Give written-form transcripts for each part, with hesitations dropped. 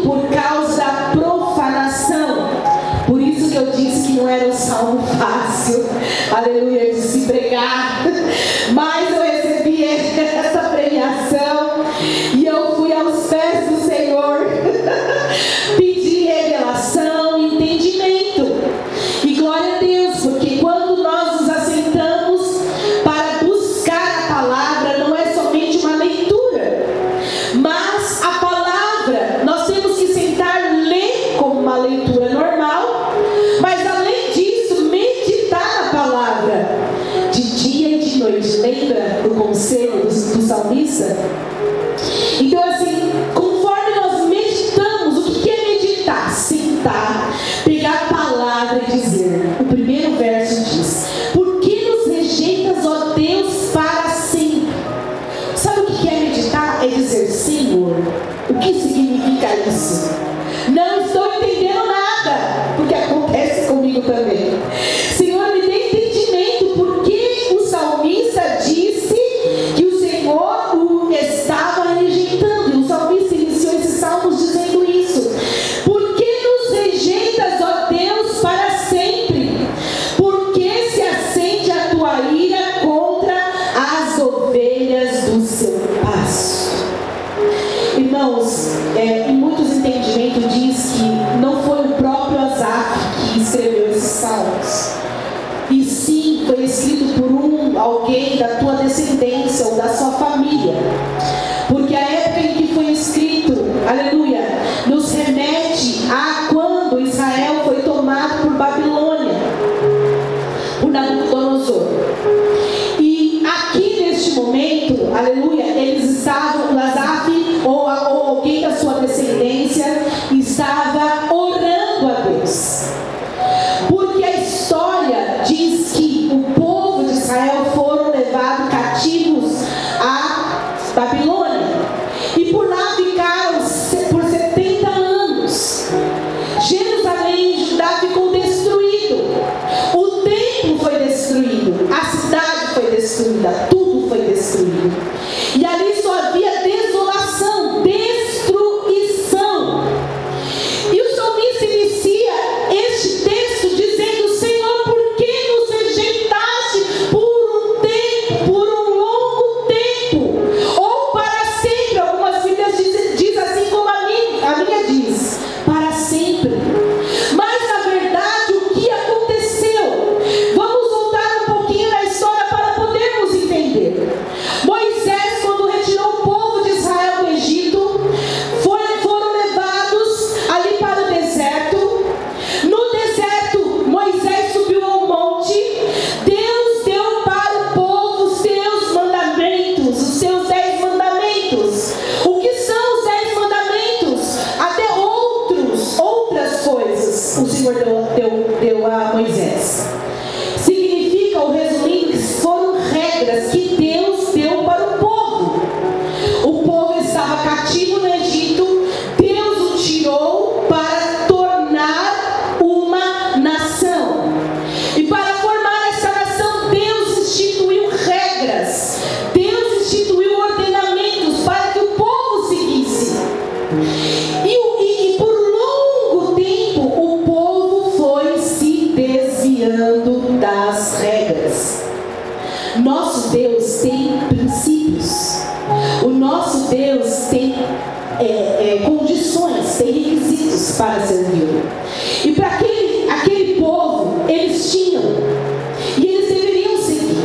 por causa da profanação. Por isso que eu disse que não era um salmo fácil, aleluia, de se pregar, mas eu recebi essa premiação e eu fui aos pés do Senhor pedir revelação, entendimento, e glória a Deus, porque quando nós nos assentamos para buscar a palavra, não é somente uma leitura, mas a palavra, nós temos que sentar, ler como uma leitura normal, mas além disso, meditar na palavra, de dia e de noite. Lembra do conselho do salmista? Então assim, conforme nós meditamos, o que é meditar? Sentar, pegar a palavra e dizer. O primeiro verso diz: por que nos rejeitas, ó Deus, para sempre? Sabe o que é meditar? É dizer: Senhor, o que significa isso? Não estou entendendo nada, porque acontece comigo também. Senhor, me dê entendimento, porque o salmista disse que o Senhor o estava rejeitando, e o salmista iniciou esses salmos dizendo isso. Por que nos rejeitas, ó Deus, para sempre? Por que se acende a tua ira contra as ovelhas do seu pasto? Irmãos, em muitos entendimentos diz que não foi o próprio Asaf que escreveu esses salmos, e sim foi escrito por alguém da tua descendência ou da sua família, porque a época em que foi escrito, aleluia, nos remete a quando Israel foi tomado por Babilônia, por Nabucodonosor. E aqui neste momento, aleluia, eles estavam, Asaf ou alguém da sua descendência estava orando a Deus, porque a história diz que o povo de Israel foram levados cativos a Babilônia, e por lá ficaram por 70 anos. Jerusalém e Judá ficou destruído, o templo foi destruído, a cidade foi destruída, tudo foi destruído, e ali só havia desolação, destruição. E o salmista inicia este texto dizendo: Senhor, por que nos rejeitaste por um tempo, por um longo tempo, ou para sempre? Algumas Bíblias diz assim como a minha diz, para sempre. Mas na verdade, o que aconteceu? Vamos voltar um pouquinho na história para podermos entender. Moisés, quando retirou o povo de Israel do Egito, foram levados ali para o deserto. No deserto, Moisés subiu ao monte. Deus deu para o povo os seus mandamentos, os seus 10 mandamentos. O que são os 10 mandamentos? Até outras coisas o Senhor deu a Moisés. Significa, ou resumindo, que foram regras que Deus deu para o povo. O povo estava cativo no Egito, Deus o tirou para tornar uma nação. E para formar essa nação, Deus instituiu regras, Deus instituiu ordenamentos para que o povo seguisse. E por longo tempo o povo foi se desviando das regras. Nosso Deus tem princípios, o nosso Deus tem condições, tem requisitos para servi-lo. E para aquele povo, eles tinham, e eles deveriam seguir,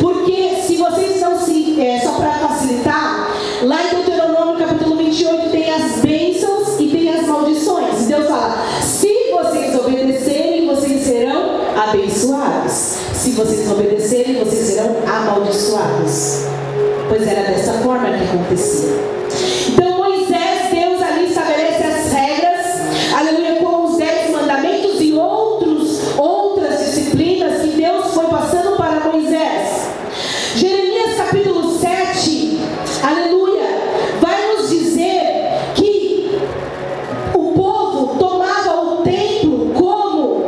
porque se vocês não só para facilitar, lá em Deuteronômio capítulo 28 tem as bênçãos e tem as maldições. Deus fala: se vocês obedecerem, vocês serão abençoados. Se vocês não obedecerem, vocês serão amaldiçoados. Pois era dessa forma que acontecia. Então Moisés, Deus ali estabelece as regras, aleluia, com os 10 mandamentos e outras disciplinas que Deus foi passando para Moisés. Jeremias capítulo 7, aleluia, vai nos dizer que o povo tomava o templo como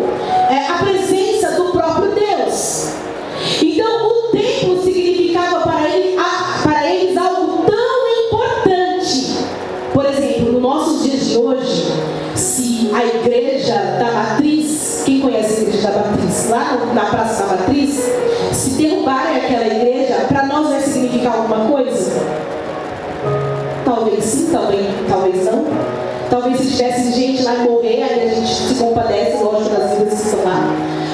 a presença do próprio Deus. Então o templo significava para eles algo tão importante hoje, se a igreja da Matriz, quem conhece a igreja da Matriz? Lá na Praça da Matriz, se derrubarem aquela igreja, para nós vai significar alguma coisa? Talvez sim, talvez não. Talvez se tivesse gente lá e morrer, aí a gente se compadece, lógico, das vidas que estão lá.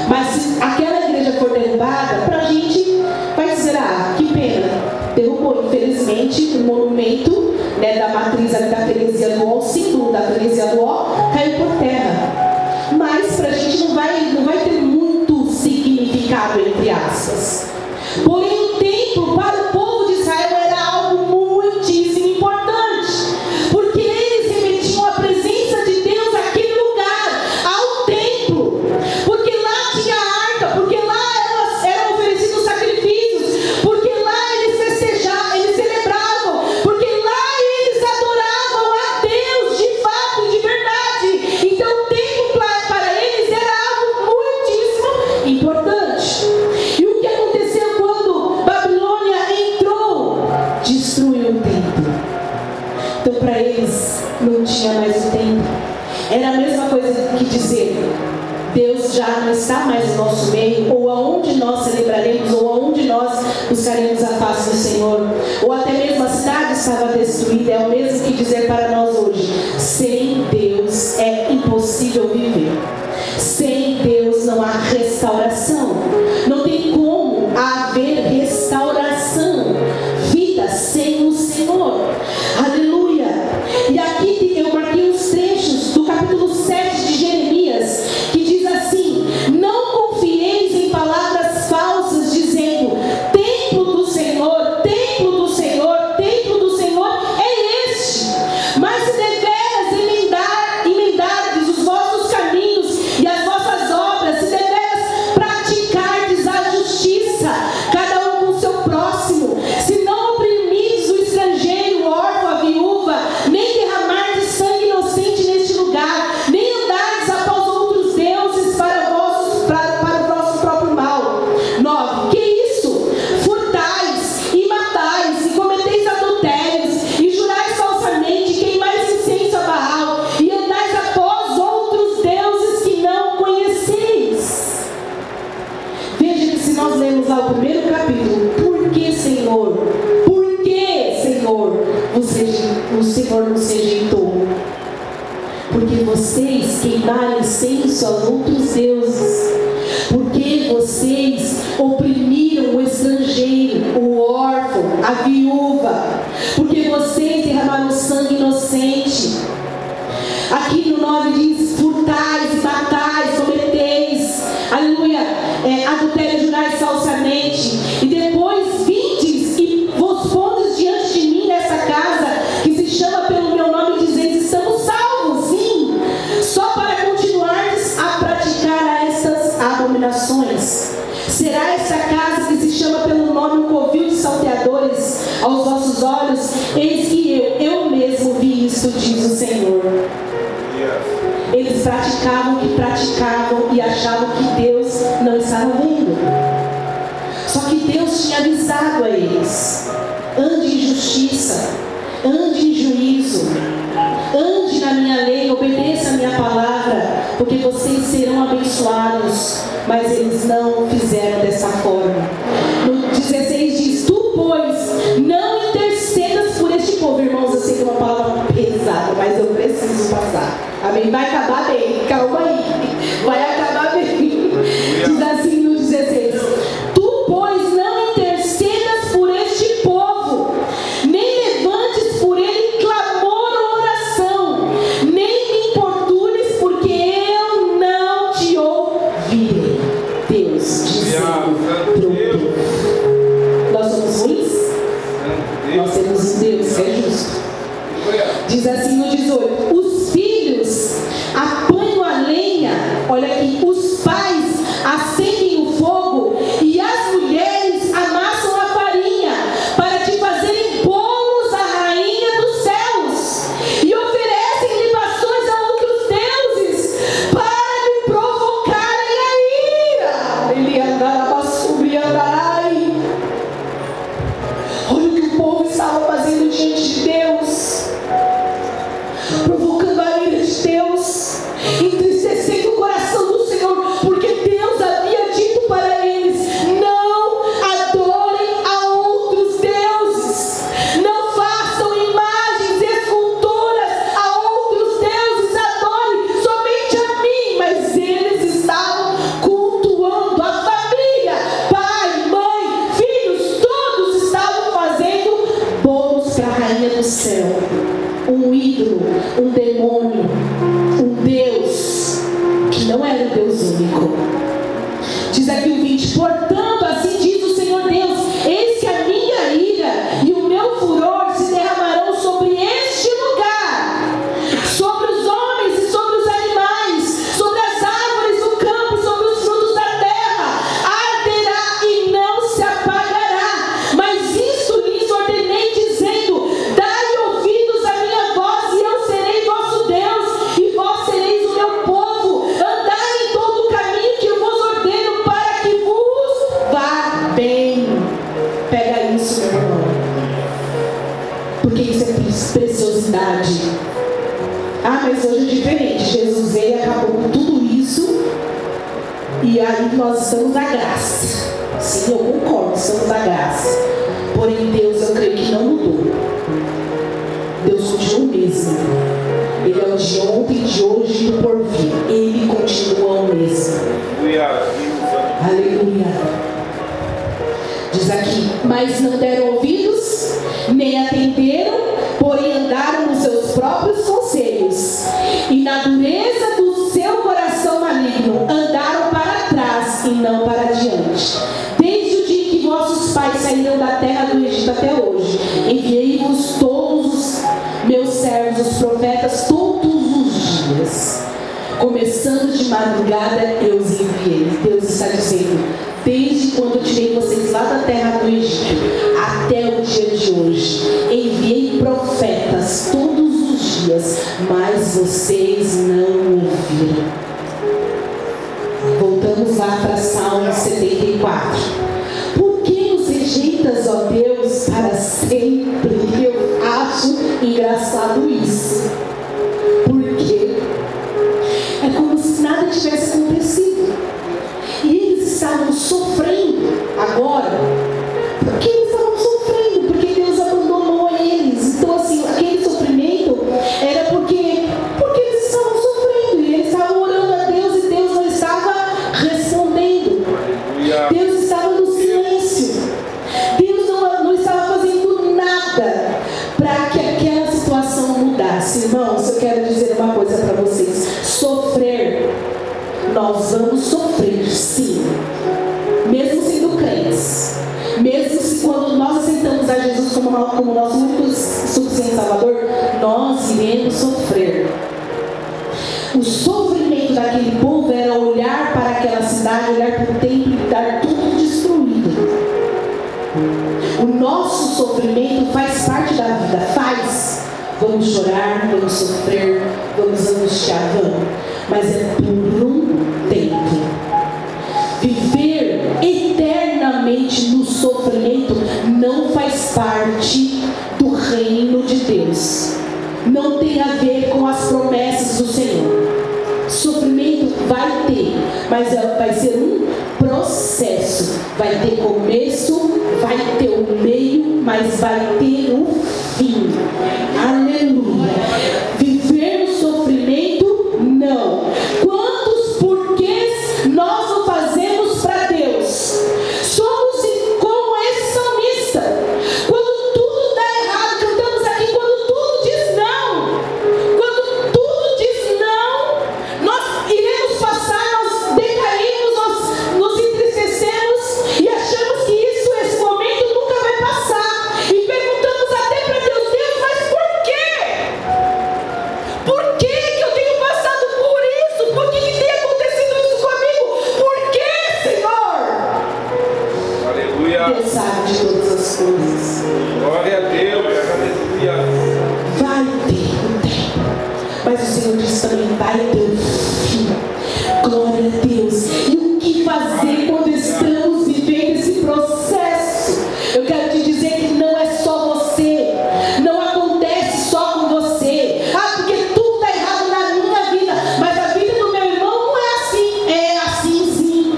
Mas se aquela igreja for derrubada, para a gente vai dizer, que pena. Derrubou, infelizmente, o monumento, né, da Matriz ali da freguesia do Ó, o símbolo da freguesia do Ó, caiu por terra. Mas para a gente não vai ter muito significado, entre aspas. Porém, o templo para o povo de Israel era algo muitíssimo importante, porque eles remetiam a presença de Deus àquele lugar, ao templo, porque lá tinha a arca, porque lá eram oferecidos sacrifícios, porque lá eles festejavam, eles celebravam, porque lá eles adoravam a Deus de fato e de verdade. Então o templo para eles era algo muitíssimo importante. E o que aconteceu quando Babilônia entrou? Destruiu o templo. Então para eles não tinha mais o templo. Era a mesma coisa que dizer: Deus já não está mais no nosso meio, ou aonde nós celebraremos, ou aonde nós buscaremos a face do Senhor, ou até mesmo a cidade estava destruída. É o mesmo que dizer para nós hoje: sem Deus é impossível viver. Sem Deus não há restauração. Não tem como haver restauração, vida sem o Senhor. Aleluia. E aqui eu marquei os trechos do capítulo 7 de Jeremias, que diz assim: não confieis em palavras falsas, dizendo: templo do Senhor, templo do Senhor, templo do Senhor é este. Mas se deveras emendardes os vossos caminhos e as vossas obras, se deveras praticardes a justiça, cada um com o seu próximo, se não oprimides o estrangeiro, o órfão, a viúva, nem derramardes sangue inocente neste lugar, nem andardes após outros deuses para o vosso próprio mal. 9. Que isso? Furtais e matais, e cometeis adultérios, e jurais falsamente, queimais incenso a Baal, e andais após outros deuses que não conheceis. Veja que se nós lemos lá o primeiro capítulo, por que, Senhor? Por que, Senhor, o Senhor nos rejeitou? Porque vocês queimaram incenso a outros deuses. Porque vocês oprimiram o estrangeiro, o órfão, a viúva. Porque vocês derramaram sangue inocente. Aqui no 9 diz: furtais, matais, cometeis, aleluia, adultério, jurais falsamente. E depois vindes e vos pondes diante de mim nessa casa que se chama pelo meu nome, e dizeis: estamos salvos, sim, só para continuardes a praticar estas abominações. Será esta casa que se chama pelo nome um covil de salteadores aos vossos olhos? Eis que eu mesmo vi isso, diz o Senhor. Eles praticavam o que praticavam e achavam que Deus não estava vendo. Só que Deus tinha avisado a eles: ande em justiça, ande em juízo, ande na minha lei, obedeça a minha palavra, porque vocês serão abençoados. Mas eles não fizeram dessa forma. No 16 diz: tu, pois, não intercedas por este povo. Irmãos, eu sei que é uma palavra pesada, mas eu preciso passar. Amém? Vai acabar bem, calma aí. Vai acabar bem. Diz assim no 16: tu, pois, não intercedas por este povo, nem levantes por ele clamor ou oração, nem me importunes, porque eu não te ouvirei. Deus dizendo pro povo. Nós somos ruins? Nós temos um Deus que é justo. Diz assim no 18: os filhos apanham a lenha Jesus veio e acabou com tudo isso. E aí nós estamos na graça. Sim, eu concordo, estamos na graça. Porém, Deus, eu creio que não mudou. Deus continua o mesmo. Ele é o de ontem, de hoje e do porvir. Ele continua o mesmo. Aleluia. Diz aqui: mas não deram ouvidos, nem atenderam, porém andaram nos seus próprios conselhos, e na dureza do seu coração maligno andaram para trás e não para diante. Desde o dia em que vossos pais saíram da terra do Egito até hoje, enviei-vos todos os meus servos, os profetas, todos os dias. Começando de madrugada, eu os enviei. Deus está dizendo: desde quando eu tirei vocês lá da terra do Egito até o dia de hoje, enviei profetas todos os dias, mas vocês não ouviram. Voltamos lá para Salmo 74. Por que nos rejeitas, ó Deus, para sempre? Eu acho engraçado isso. Por quê? É como se nada tivesse acontecido. E eles estavam sofrendo agora. Por que eles estavam sofrendo? Porque Deus abandonou eles. Então assim, aquele sofrimento era porque eles estavam sofrendo. E eles estavam orando a Deus e Deus não estava respondendo. Deus estava no silêncio. Deus não estava fazendo nada para que aquela situação mudasse. Irmãos, eu quero dizer uma coisa para vocês. Sofrer, nós vamos sofrer, sim. Mesmo sendo crentes. Mesmo se quando nós aceitamos a Jesus como nosso único suficiente Salvador, nós iremos sofrer. O sofrimento daquele povo era olhar para aquela cidade, olhar para o templo e dar tudo destruído. O nosso sofrimento faz parte da vida, faz. Vamos chorar, vamos sofrer, vamos angustiar, vamos. Mas é por um tempo. Viver eternamente no sofrimento não faz parte do reino de Deus. Não tem a ver com as promessas do Senhor. Sofrimento vai ter, mas vai ser um processo. Vai ter começo, vai ter o meio, mas vai ter o fim. Aleluia. Viver no sofrimento, não. Quantos porquês nós não fazemos para Deus? Somos como esse salmista. Quando tudo dá errado, cantamos aqui, quando tudo diz não. Quando tudo diz não, nós iremos passar, nós decaímos, nós nos entristecemos e achamos que esse momento nunca vai passar. E perguntamos até para Deus: Deus, mas por quê? Por que eu tenho passado por isso? Por que tem acontecido isso comigo? Por que, Senhor? Aleluia. Deus sabe de todas as coisas. Glória a Deus. Aleluia. Vai ter um tempo, mas o Senhor diz também: vai ter um fim. Glória a Deus. E o que fazer quando estamos vivendo esse processo? Eu quero te dizer que não é só você. Não acontece só com você. Porque tudo está errado na minha vida, mas a vida do meu irmão não é assim. É assim sim.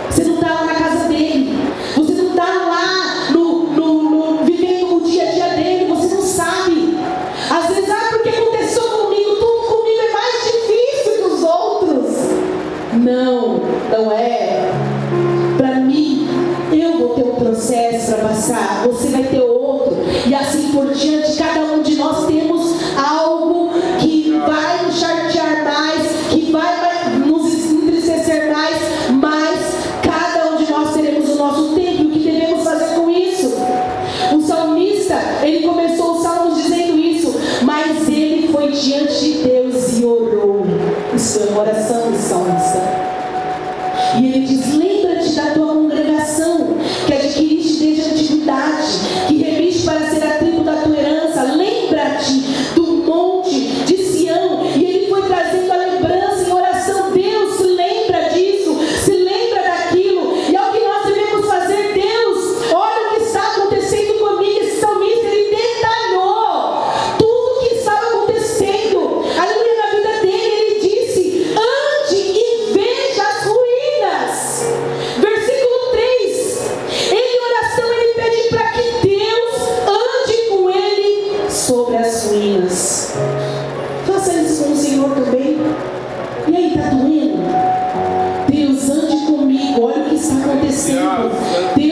Você não está lá na casa dele. Você não está lá vivendo o dia a dia dele. Você não sabe. Às vezes, porque aconteceu comigo, tudo comigo é mais difícil que os outros. Não, não é. Para mim, eu vou ter um processo para passar, você vai ter outro, e assim por diante. Cada um de nós temos algo que vai nos chatear mais, que vai nos entristecer mais, mas cada um de nós teremos o nosso tempo. E o que devemos fazer com isso? O salmista, ele começou os salmos dizendo isso, mas ele foi diante de Deus e orou. Isso é uma oração do salmista. E ele diz: lembra-te da tua congregação, que adquiriste desde a antiguidade, que remiste para ser a tribo da tua herança. Lembra-te do monte de Sião. E ele foi trazendo a lembrança em oração. Deus, se lembra disso, se lembra daquilo. E é o que nós devemos fazer. Deus, olha o que está acontecendo comigo. Esse salmista, ele detalhou tudo o que estava acontecendo, aleluia, na vida dele. Ele disse acontecendo. Deus